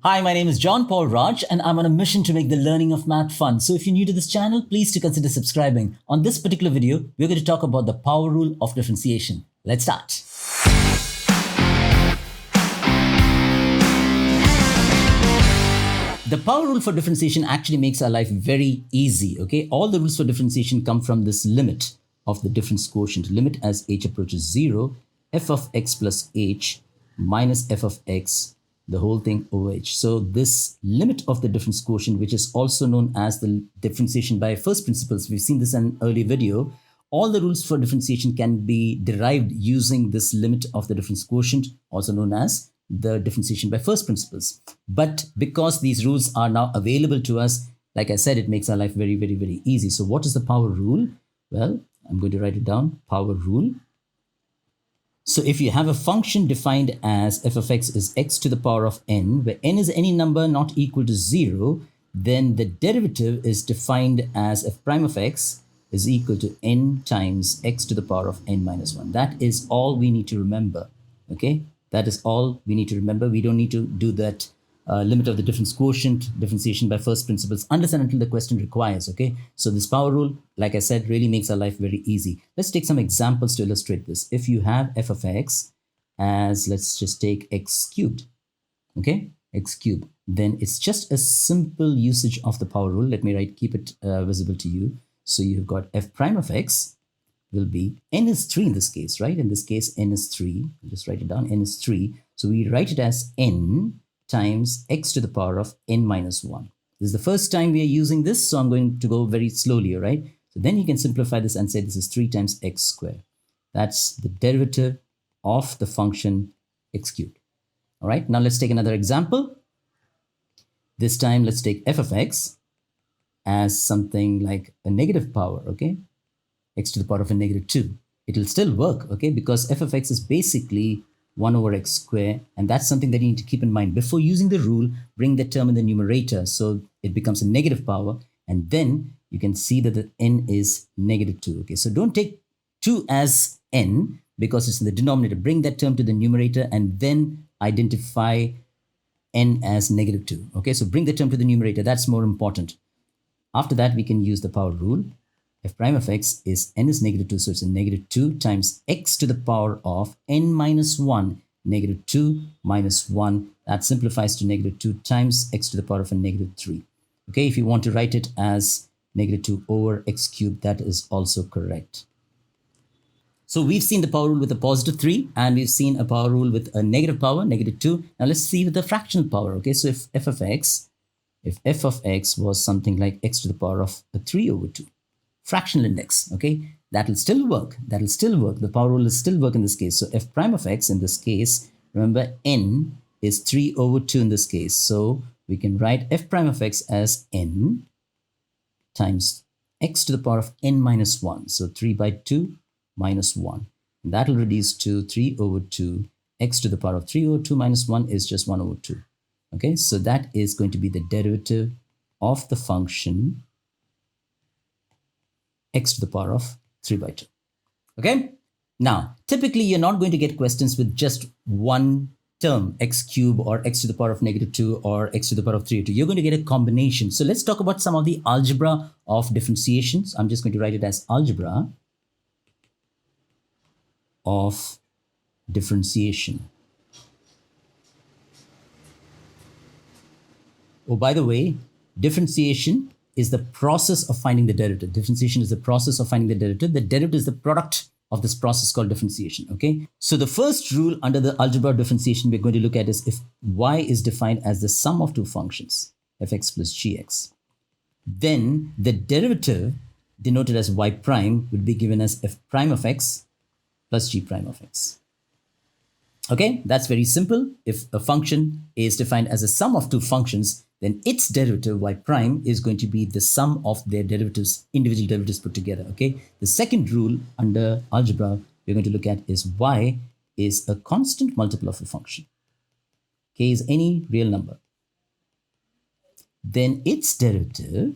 Hi, my name is John Paul Raj, and I'm on a mission to make the learning of math fun. So if you're new to this channel, please do consider subscribing. On this particular video, we're going to talk about the power rule of differentiation. Let's start. The power rule for differentiation actually makes our life very easy, okay? All the rules for differentiation come from this limit of the difference quotient. Limit as h approaches 0, f of x plus h minus f of x, the whole thing over h. So this limit of the difference quotient, which is also known as the differentiation by first principles, we've seen this in an early video. All the rules for differentiation can be derived using this limit of the difference quotient, also known as the differentiation by first principles. But because these rules are now available to us, like I said, it makes our life very, very, very easy. So what is the power rule? Well, I'm going to write it down, power rule. So if you have a function defined as f of x is x to the power of n, where n is any number not equal to 0, then the derivative is defined as f prime of x is equal to n times x to the power of n minus 1. That is all we need to remember, okay? That is all we need to remember. We don't need to do that limit of the difference quotient, differentiation by first principles, unless and until the question requires, okay? So this power rule, like I said, really makes our life very easy. Let's take some examples to illustrate this. If you have f of x as, let's just take x cubed, okay? X cubed, then it's just a simple usage of the power rule. Let me keep it visible to you. So you've got f prime of x will be, n is 3 in this case, right? In this case, n is 3. I'll just write it down, n is 3. So we write it as n times x to the power of n minus 1. This is the first time we are using this, so I'm going to go very slowly, all right? So then you can simplify this and say this is 3 times x squared. That's the derivative of the function x cubed. All right, now let's take another example. This time, let's take f of x as something like a negative power, okay? X to the power of a negative 2. It'll still work, okay? Because f of x is basically 1 over x squared, and that's something that you need to keep in mind. Before using the rule, bring the term in the numerator so it becomes a negative power, and then you can see that the n is negative 2, okay? So don't take 2 as n because it's in the denominator. Bring that term to the numerator and then identify n as negative 2, okay? So bring the term to the numerator, that's more important. After that, we can use the power rule. F prime of x is n is negative 2, so it's a negative 2 times x to the power of n minus 1, negative 2 minus 1. That simplifies to negative 2 times x to the power of a negative 3. Okay, if you want to write it as negative 2 over x cubed, that is also correct. So we've seen the power rule with a positive 3, and we've seen a power rule with a negative power, negative 2. Now let's see with the fractional power, okay? So if f of x was something like x to the power of a 3 over 2, fractional index, okay? That'll still work. That'll still work. The power rule will still work in this case. So f prime of x in this case, remember n is 3 over 2 in this case. So we can write f prime of x as n times x to the power of n minus 1. So 3 by 2 minus 1. And that'll reduce to 3 over 2. X to the power of 3 over 2 minus 1 is just 1 over 2. Okay, so that is going to be the derivative of the function x to the power of 3 by 2. Okay? Now, typically you're not going to get questions with just one term, x cubed or x to the power of negative 2 or x to the power of 3 over 2. You're going to get a combination. So let's talk about some of the algebra of differentiations. I'm just going to write it as algebra of differentiation. Oh, by the way, differentiation is the process of finding the derivative. Differentiation is the process of finding the derivative. The derivative is the product of this process called differentiation, okay? So the first rule under the algebra of differentiation we're going to look at is if y is defined as the sum of two functions, fx plus gx, then the derivative denoted as y prime would be given as f prime of x plus g prime of x. Okay, that's very simple. If a function is defined as a sum of two functions, then its derivative, y prime, is going to be the sum of their derivatives, individual derivatives put together, okay? The second rule under algebra we're going to look at is y is a constant multiple of a function. K is any real number. Then its derivative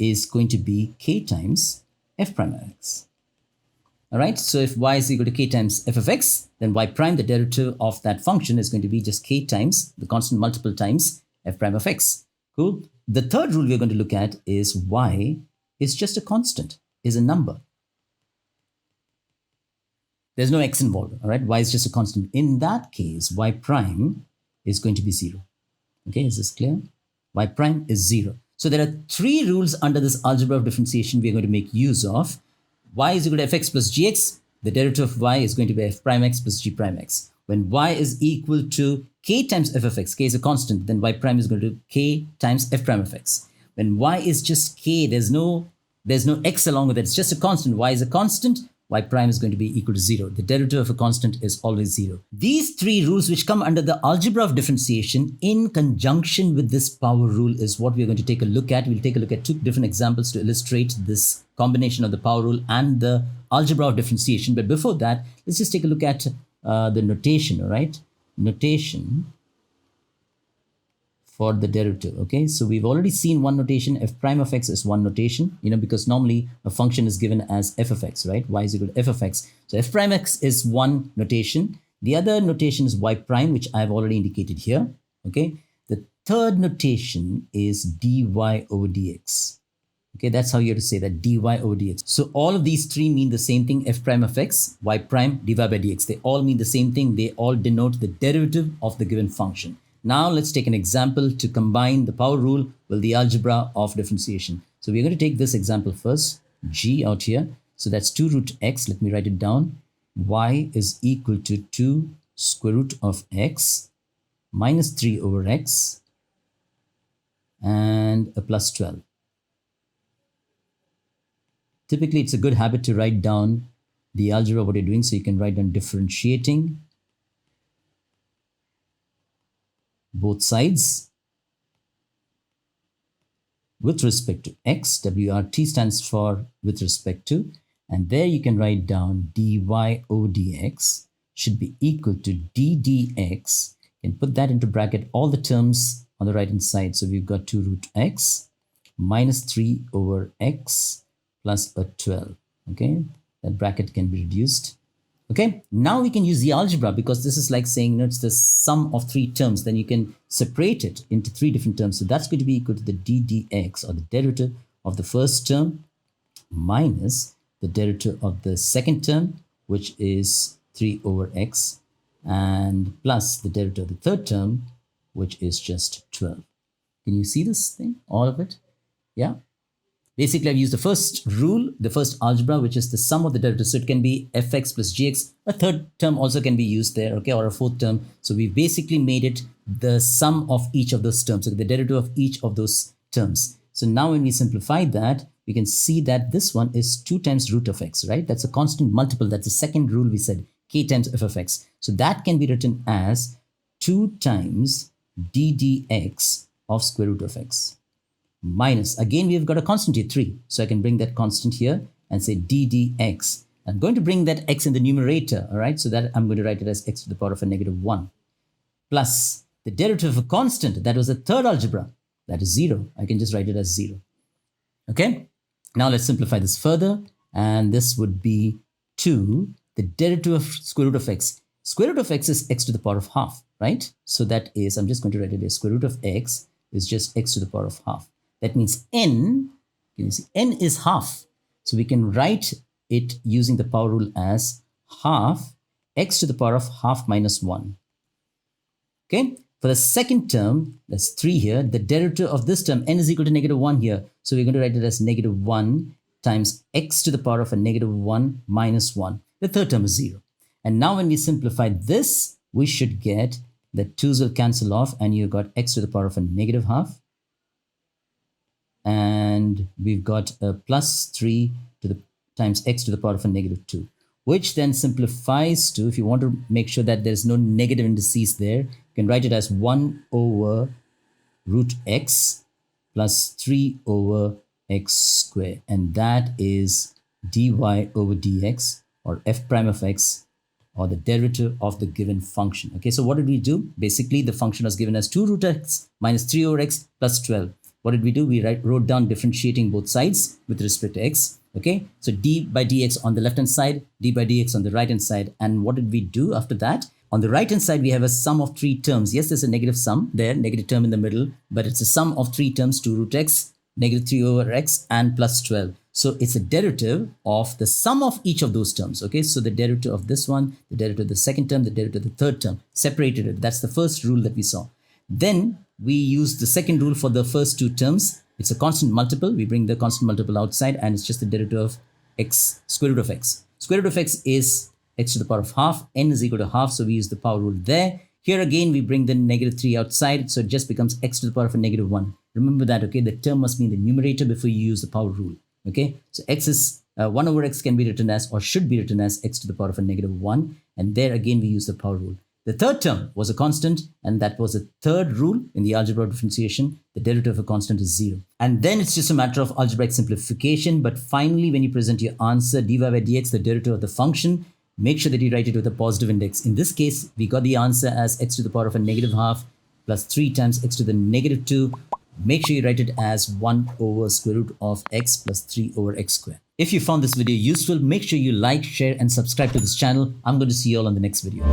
is going to be k times f prime of x. All right, so if y is equal to k times f of x, then y prime, the derivative of that function, is going to be just k times the constant multiple times f prime of x. Cool. The third rule we're going to look at is y is just a constant, is a number. There's no x involved, all right? Y is just a constant. In that case, y prime is going to be 0. Okay, is this clear? Y prime is 0. So there are 3 rules under this algebra of differentiation we're going to make use of. Y is equal to fx plus gx, the derivative of y is going to be f prime x plus g prime x. When y is equal to k times f of x, k is a constant, then y prime is going to k times f prime of x. When y is just k, there's no x along with it, it's just a constant. Y is a constant, y prime is going to be equal to 0. The derivative of a constant is always 0. These 3 rules which come under the algebra of differentiation in conjunction with this power rule is what we're going to take a look at. We'll take a look at 2 different examples to illustrate this combination of the power rule and the algebra of differentiation. But before that, let's just take a look at the notation, all right? Notation for the derivative. Okay, so we've already seen one notation. F prime of x is one notation, because normally a function is given as f of x, right? Y is equal to f of x. So f prime x is one notation. The other notation is y prime, which I've already indicated here. Okay, the third notation is dy over dx. Okay, that's how you have to say that, dy over dx. So all of these 3 mean the same thing: f prime of x, y prime, dy by dx. They all mean the same thing. They all denote the derivative of the given function. Now let's take an example to combine the power rule with the algebra of differentiation. So we're going to take this example first, g out here. So that's 2 root x. Let me write it down. Y is equal to 2 square root of x minus 3 over x and a plus 12. Typically, it's a good habit to write down the algebra of what you're doing. So you can write down differentiating both sides with respect to x. WRT stands for with respect to, and there you can write down dy over dx should be equal to d dx. You can put that into bracket all the terms on the right hand side. So we've got 2 root x minus 3 over x plus a 12. Okay, that bracket can be reduced. Okay, now we can use the algebra, because this is like saying it's the sum of 3 terms. Then you can separate it into 3 different terms. So that's going to be equal to the d dx, or the derivative of the first term, minus the derivative of the second term, which is 3 over x, and plus the derivative of the third term, which is just 12. Can you see this thing, all of it? Yeah. Basically, I've used the first rule, the first algebra, which is the sum of the derivatives. So it can be fx plus gx. A third term also can be used there, okay, or a fourth term. So we basically made it the sum of each of those terms, so the derivative of each of those terms. So now when we simplify that, we can see that this one is 2 times root of x, right? That's a constant multiple. That's the second rule we said, k times f of x. So that can be written as 2 times d dx of square root of x. Minus, again, we've got a constant here, 3. So I can bring that constant here and say d dx. I'm going to bring that x in the numerator, all right? So that I'm going to write it as x to the power of a negative 1. Plus the derivative of a constant, that was the third algebra, that is 0. I can just write it as 0. Okay? Now let's simplify this further. And this would be 2, the derivative of square root of x. Square root of x is x to the power of half, right? So that is, I'm just going to write it as square root of x is just x to the power of half. That means n, you see, n is half. So we can write it using the power rule as half x to the power of half minus 1. Okay, for the second term, that's 3 here, the derivative of this term, n is equal to negative 1 here. So we're going to write it as negative 1 times x to the power of a negative 1 minus 1. The third term is 0. And now when we simplify this, we should get the 2's will cancel off, and you've got x to the power of a negative half. And we've got a plus 3 to the times x to the power of a negative 2, which then simplifies to, if you want to make sure that there's no negative indices there, you can write it as 1 over root x plus 3 over x squared. And that is dy over dx, or f prime of x, or the derivative of the given function. Okay, so what did we do? Basically, the function was given as 2 root x minus 3 over x plus 12. What did we do? We wrote down differentiating both sides with respect to x. Okay, so d by dx on the left hand side, d by dx on the right hand side. And what did we do after that? On the right hand side, we have a sum of three terms. Yes, there's a negative sum there, negative term in the middle, but it's a sum of three terms, 2 root x, negative 3 over x, and plus 12. So it's a derivative of the sum of each of those terms. Okay, so the derivative of this one, the derivative of the second term, the derivative of the third term, separated it. That's the first rule that we saw. Then we use the second rule for the first two terms. It's a constant multiple. We bring the constant multiple outside, and it's just the derivative of x, square root of x. Square root of x is x to the power of half. N is equal to half, so we use the power rule there. Here again, we bring the negative 3 outside, so it just becomes x to the power of a negative 1. Remember that, okay? The term must be in the numerator before you use the power rule, okay? So x is 1 over x can be written as, or should be written as, x to the power of a negative 1. And there again, we use the power rule. The third term was a constant, and that was a third rule in the algebra of differentiation. The derivative of a constant is 0. And then it's just a matter of algebraic simplification. But finally, when you present your answer, dy by dx, the derivative of the function, make sure that you write it with a positive index. In this case, we got the answer as x to the power of a negative half plus 3 times x to the negative 2. Make sure you write it as 1 over square root of x plus 3 over x squared. If you found this video useful, make sure you like, share, and subscribe to this channel. I'm going to see you all on the next video.